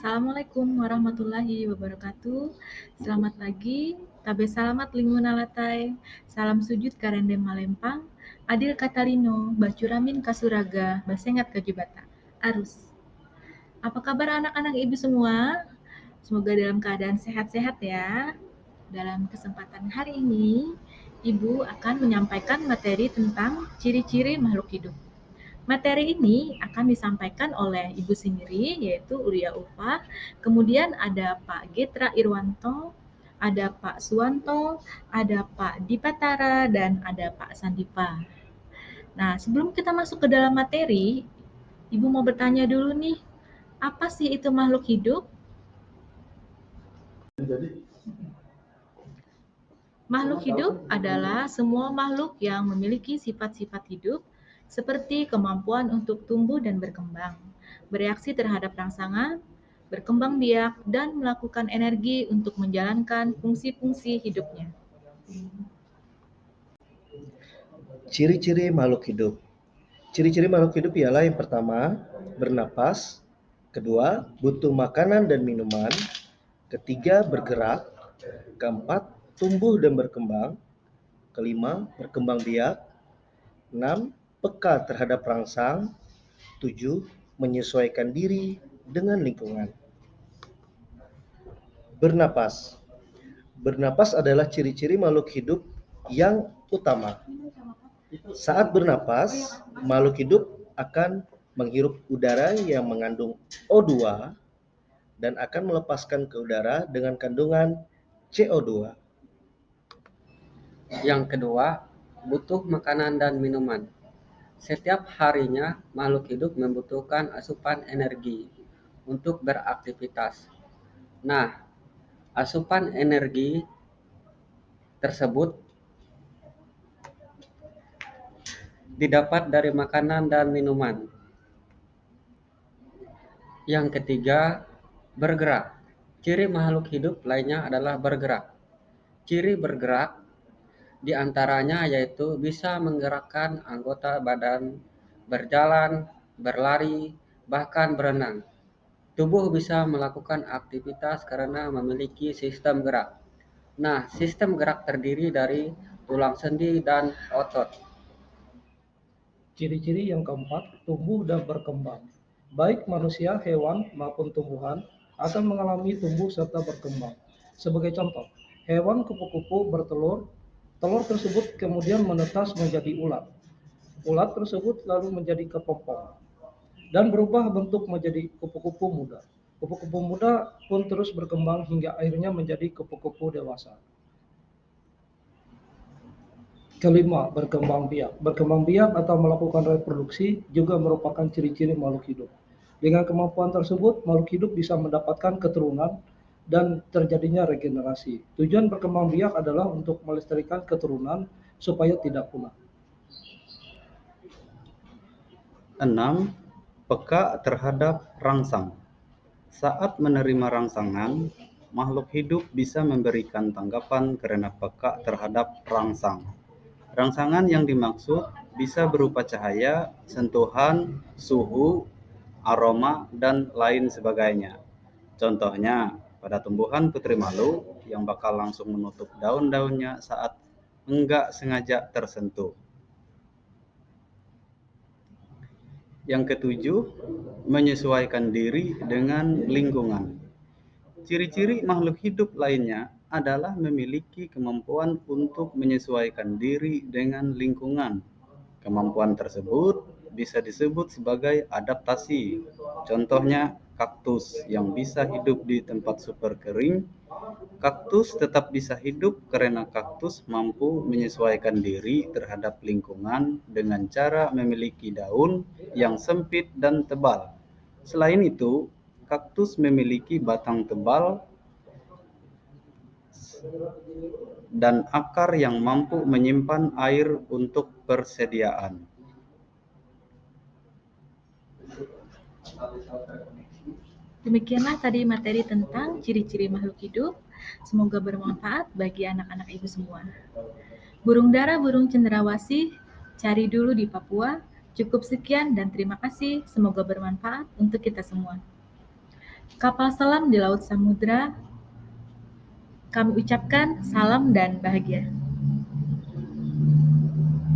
Assalamualaikum warahmatullahi wabarakatuh. Selamat pagi, tabe salamat lingunalatai, salam sujud karende malempang, adil katalino, bacuramin kasuraga, basengat kajubata. Arus. Apa kabar anak-anak ibu semua? Semoga dalam keadaan sehat-sehat ya. Dalam kesempatan hari ini, ibu akan menyampaikan materi tentang ciri-ciri makhluk hidup. Materi ini akan disampaikan oleh Ibu sendiri, yaitu Ulia Ulfa. Kemudian ada Pak Getra Irwanto, ada Pak Suwanto, ada Pak Dipatara, dan ada Pak Sandipa. Nah, sebelum kita masuk ke dalam materi, Ibu mau bertanya dulu nih, apa sih itu makhluk hidup? Makhluk hidup adalah semua makhluk yang memiliki sifat-sifat hidup seperti kemampuan untuk tumbuh dan berkembang, bereaksi terhadap rangsangan, berkembang biak, dan melakukan energi untuk menjalankan fungsi-fungsi hidupnya. Ciri-ciri makhluk hidup. Ciri-ciri makhluk hidup ialah yang pertama, bernapas, kedua, butuh makanan dan minuman, ketiga, bergerak, keempat, tumbuh dan berkembang, kelima, berkembang biak, enam, peka terhadap rangsang, tujuh, menyesuaikan diri dengan lingkungan. Bernapas. Bernapas adalah ciri-ciri makhluk hidup yang utama. Saat bernapas, makhluk hidup akan menghirup udara yang mengandung O2 dan akan melepaskan ke udara dengan kandungan CO2. Yang kedua, butuh makanan dan minuman. Setiap harinya, makhluk hidup membutuhkan asupan energi untuk beraktivitas. Nah, asupan energi tersebut didapat dari makanan dan minuman. Yang ketiga, bergerak. Ciri makhluk hidup lainnya adalah bergerak. Ciri bergerak di antaranya yaitu bisa menggerakkan anggota badan, berjalan, berlari, bahkan berenang. Tubuh bisa melakukan aktivitas karena memiliki sistem gerak. Nah, sistem gerak terdiri dari tulang sendi dan otot. Ciri-ciri yang keempat, tumbuh dan berkembang. Baik manusia, hewan, maupun tumbuhan akan mengalami tumbuh serta berkembang. Sebagai contoh, hewan kupu-kupu bertelur, telur tersebut kemudian menetas menjadi ulat. Ulat tersebut lalu menjadi kepompong dan berubah bentuk menjadi kupu-kupu muda. Kupu-kupu muda pun terus berkembang hingga akhirnya menjadi kupu-kupu dewasa. Kelima, berkembang biak. Berkembang biak atau melakukan reproduksi juga merupakan ciri-ciri makhluk hidup. Dengan kemampuan tersebut, makhluk hidup bisa mendapatkan keturunan dan terjadinya regenerasi. Tujuan berkembang biak adalah untuk melestarikan keturunan supaya tidak punah. 6. Peka terhadap rangsang. Saat menerima rangsangan, makhluk hidup bisa memberikan tanggapan karena peka terhadap rangsang. Rangsangan yang dimaksud bisa berupa cahaya, sentuhan, suhu, aroma, dan lain sebagainya. Contohnya, pada tumbuhan putri malu yang bakal langsung menutup daun-daunnya saat enggak sengaja tersentuh. Yang ketujuh, menyesuaikan diri dengan lingkungan. Ciri-ciri makhluk hidup lainnya adalah memiliki kemampuan untuk menyesuaikan diri dengan lingkungan. Kemampuan tersebut bisa disebut sebagai adaptasi. Contohnya, kaktus yang bisa hidup di tempat super kering. Kaktus tetap bisa hidup karena kaktus mampu menyesuaikan diri terhadap lingkungan dengan cara memiliki daun yang sempit dan tebal. Selain itu, kaktus memiliki batang tebal dan akar yang mampu menyimpan air untuk persediaan. Demikianlah tadi materi tentang ciri-ciri makhluk hidup. Semoga bermanfaat bagi anak-anak ibu semua. Burung dara, burung cendrawasih, cari dulu di Papua. Cukup sekian dan terima kasih. Semoga bermanfaat untuk kita semua. kapal selam di laut samudra, kami ucapkan salam dan bahagia.